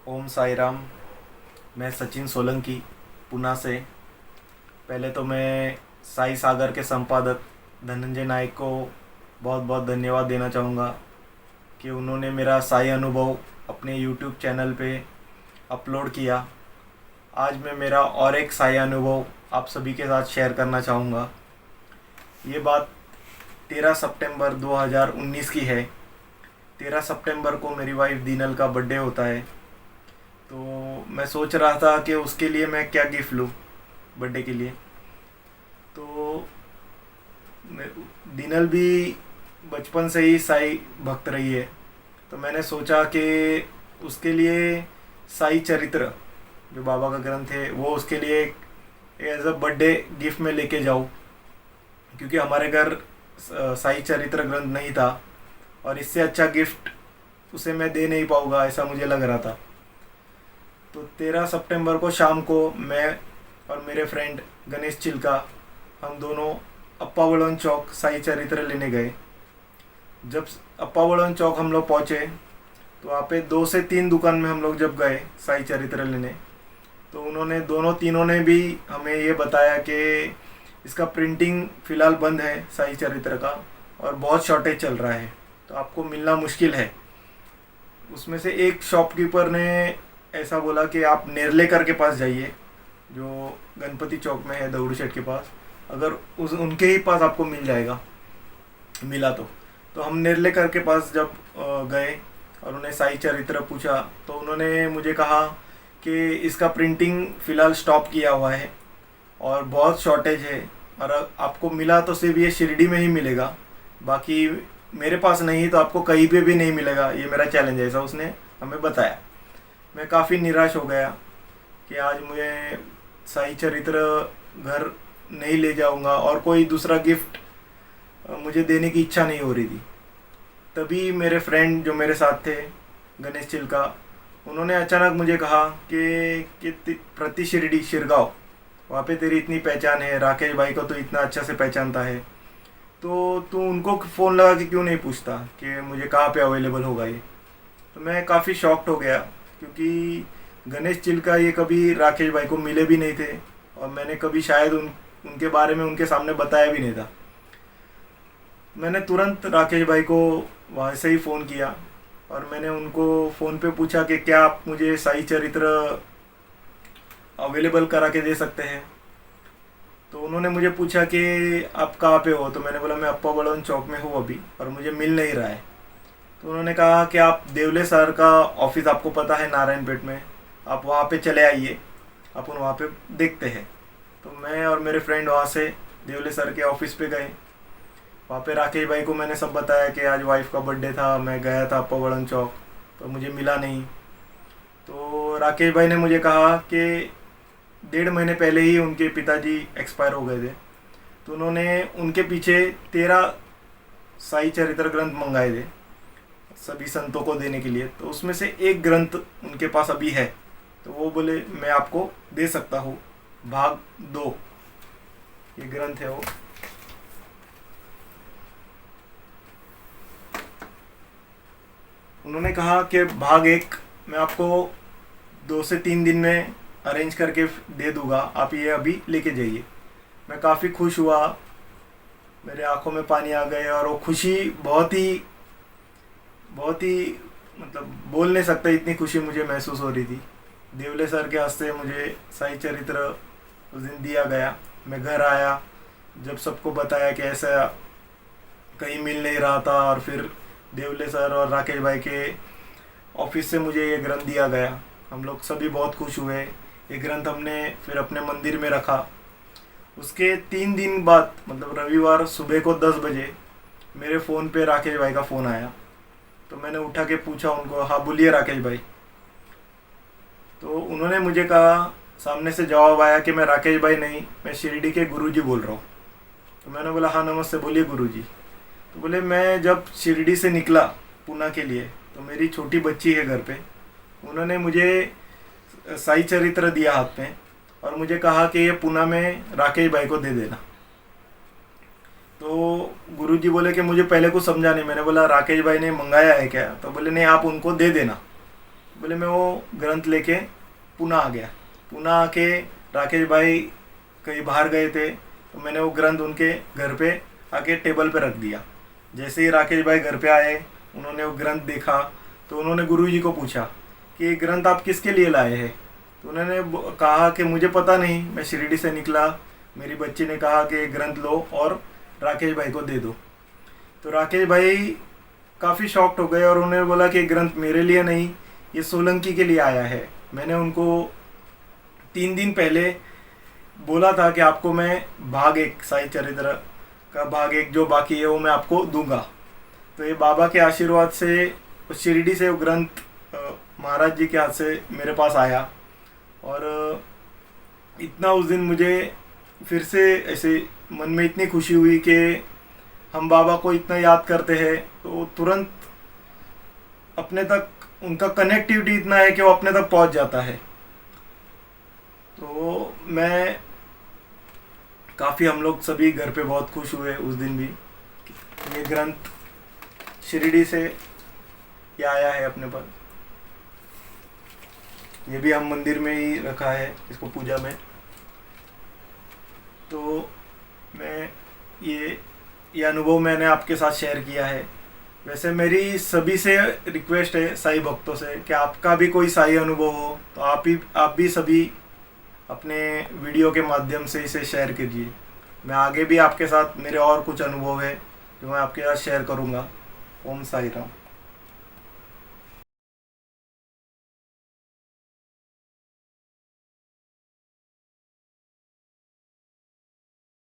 ओम साई राम। मैं सचिन सोलंकी, पुणे से। पहले तो मैं साई सागर के संपादक धनंजय नायक को बहुत बहुत धन्यवाद देना चाहूँगा कि उन्होंने मेरा साई अनुभव अपने यूट्यूब चैनल पे अपलोड किया। आज मैं मेरा और एक साई अनुभव आप सभी के साथ शेयर करना चाहूँगा। ये बात 13 सितंबर 2019 की है। 13 सितंबर को मेरी वाइफ दीनल का बर्थडे होता है। तो मैं सोच रहा था कि उसके लिए मैं क्या गिफ्ट लूँ बर्थडे के लिए। तो दीनल भी बचपन से ही साई भक्त रही है। तो मैंने सोचा कि उसके लिए साई चरित्र जो बाबा का ग्रंथ है वो उसके लिए एज अ बर्थडे गिफ्ट में लेके जाऊँ, क्योंकि हमारे घर साई चरित्र ग्रंथ नहीं था और इससे अच्छा गिफ्ट उसे मैं दे नहीं पाऊँगा ऐसा मुझे लग रहा था। तो 13 सितंबर को शाम को मैं और मेरे फ्रेंड गणेश चिल्का हम दोनों अप्पा बड़ौन चौक साई चरित्र लेने गए। जब अप्पा बड़ौन चौक हम लोग पहुँचे तो वहाँ पे 2 से 3 दुकान में हम लोग जब गए साई चरित्र लेने, तो उन्होंने दोनों तीनों ने भी हमें ये बताया कि इसका प्रिंटिंग फ़िलहाल बंद है साई चरित्र का और बहुत शॉर्टेज चल रहा है, तो आपको मिलना मुश्किल है। उसमें से एक शॉपकीपर ने ऐसा बोला कि आप नेरलेकर के पास जाइए जो गणपति चौक में है, दगड़ू शेठ के पास। अगर उस उनके ही पास आपको मिल जाएगा, मिला तो हम नेरलेकर के पास जब गए और उन्हें साई चरित्र पूछा तो उन्होंने मुझे कहा कि इसका प्रिंटिंग फ़िलहाल स्टॉप किया हुआ है और बहुत शॉर्टेज है और आपको मिला तो सिर्फ ये शिरडी में ही मिलेगा, बाकी मेरे पास नहीं तो आपको कहीं पे भी नहीं मिलेगा, ये मेरा चैलेंज है, ऐसा उसने हमें बताया। मैं काफ़ी निराश हो गया कि आज मुझे साई चरित्र घर नहीं ले जाऊंगा और कोई दूसरा गिफ्ट मुझे देने की इच्छा नहीं हो रही थी। तभी मेरे फ्रेंड जो मेरे साथ थे गणेश चिल्का, उन्होंने अचानक मुझे कहा कि प्रति शिरडी शिरगांव वहाँ पे तेरी इतनी पहचान है, राकेश भाई को तो इतना अच्छा से पहचानता है, तो तू उनको फ़ोन लगा के क्यों नहीं पूछता कि मुझे कहाँ पे अवेलेबल होगा ये। तो मैं काफ़ी शॉक्ड हो गया क्योंकि गणेश चिल्का ये कभी राकेश भाई को मिले भी नहीं थे और मैंने कभी शायद उनके बारे में उनके सामने बताया भी नहीं था। मैंने तुरंत राकेश भाई को वहाँ से ही फ़ोन किया और मैंने उनको फ़ोन पे पूछा कि क्या आप मुझे साई चरित्र अवेलेबल करा के दे सकते हैं। तो उन्होंने मुझे पूछा कि आप कहाँ पे हो, तो मैंने बोला मैं अप्पा बड़ौन चौक में हूँ अभी और मुझे मिल नहीं रहा है। तो उन्होंने कहा कि आप देवले सर का ऑफिस आपको पता है नारायणपेट में, आप वहाँ पे चले आइए, अपन वहाँ पे देखते हैं। तो मैं और मेरे फ्रेंड वहाँ से देवले सर के ऑफिस पे गए। वहाँ पे राकेश भाई को मैंने सब बताया कि आज वाइफ का बर्थडे था, मैं गया था अप्पा बड़ौन चौक तो मुझे मिला नहीं। तो राकेश भाई ने मुझे कहा कि 1.5 महीने पहले ही उनके पिताजी एक्सपायर हो गए थे, तो उन्होंने उनके पीछे 13 साई चरित्र ग्रंथ मंगाए थे सभी संतों को देने के लिए। तो उसमें से एक ग्रंथ उनके पास अभी है, तो वो बोले मैं आपको दे सकता हूँ, भाग 2 ये ग्रंथ है वो। उन्होंने कहा कि भाग 1 मैं आपको 2 से 3 दिन में अरेंज करके दे दूंगा, आप ये अभी लेके जाइए। मैं काफ़ी खुश हुआ, मेरे आंखों में पानी आ गए और वो खुशी बहुत ही मतलब बोल नहीं सकता, इतनी खुशी मुझे महसूस हो रही थी। देवले सर के हस्ते मुझे साई चरित्र उस दिन दिया गया। मैं घर आया, जब सबको बताया कि ऐसा कहीं मिल नहीं रहा था और फिर देवले सर और राकेश भाई के ऑफिस से मुझे ये ग्रंथ दिया गया। हम लोग सभी बहुत खुश हुए। ये ग्रंथ हमने फिर अपने मंदिर में रखा। उसके 3 दिन बाद मतलब रविवार सुबह को 10 बजे मेरे फ़ोन पे राकेश भाई का फ़ोन आया। तो मैंने उठा के पूछा उनको, हाँ बोलिए राकेश भाई। तो उन्होंने मुझे कहा, सामने से जवाब आया कि मैं राकेश भाई नहीं, मैं शिरडी के गुरुजी बोल रहा हूँ। तो मैंने बोला हाँ नमस्ते, बोलिए गुरुजी। तो बोले मैं जब शिरडी से निकला पुणे के लिए तो मेरी छोटी बच्ची है घर पे, उन्होंने मुझे साई चरित्र दिया हाथ में और मुझे कहा कि ये पुणे में राकेश भाई को दे देना। तो गुरुजी बोले कि मुझे पहले कुछ समझा नहीं। मैंने बोला राकेश भाई ने मंगाया है क्या, तो बोले नहीं आप उनको दे देना। बोले मैं वो ग्रंथ लेके पुणे आ गया। पुणे आके राकेश भाई कहीं बाहर गए थे, तो मैंने वो ग्रंथ उनके घर पे आके टेबल पे रख दिया। जैसे ही राकेश भाई घर पे आए, उन्होंने वो ग्रंथ देखा, तो उन्होंने गुरुजी को पूछा कि ये ग्रंथ आप किसके लिए लाए हैं। तो उन्होंने कहा कि मुझे पता नहीं, मैं शिरडी से निकला, मेरी बच्ची ने कहा कि ये ग्रंथ लो और राकेश भाई को दे दो। तो राकेश भाई काफ़ी शॉक्ड हो गए और उन्होंने बोला कि ये ग्रंथ मेरे लिए नहीं, ये सोलंकी के लिए आया है। मैंने उनको 3 दिन पहले बोला था कि आपको मैं भाग 1 साई चरित्र का भाग 1 जो बाकी है वो मैं आपको दूंगा। तो ये बाबा के आशीर्वाद से उस शिरडी से वो ग्रंथ महाराज जी के हाथ से मेरे पास आया। और इतना उस दिन मुझे फिर से ऐसे मन में इतनी खुशी हुई कि हम बाबा को इतना याद करते हैं तो तुरंत अपने तक उनका कनेक्टिविटी इतना है कि वो अपने तक पहुंच जाता है। तो मैं काफ़ी, हम लोग सभी घर पे बहुत खुश हुए उस दिन भी। ये ग्रंथ शिरडी से ये आया है अपने पास। ये भी हम मंदिर में ही रखा है इसको पूजा में। तो मैं ये अनुभव मैंने आपके साथ शेयर किया है। वैसे मेरी सभी से रिक्वेस्ट है साई भक्तों से कि आपका भी कोई साई अनुभव हो तो आप भी सभी अपने वीडियो के माध्यम से इसे शेयर कीजिए। मैं आगे भी आपके साथ मेरे और कुछ अनुभव है जो मैं आपके साथ शेयर करूँगा। ओम साई राम।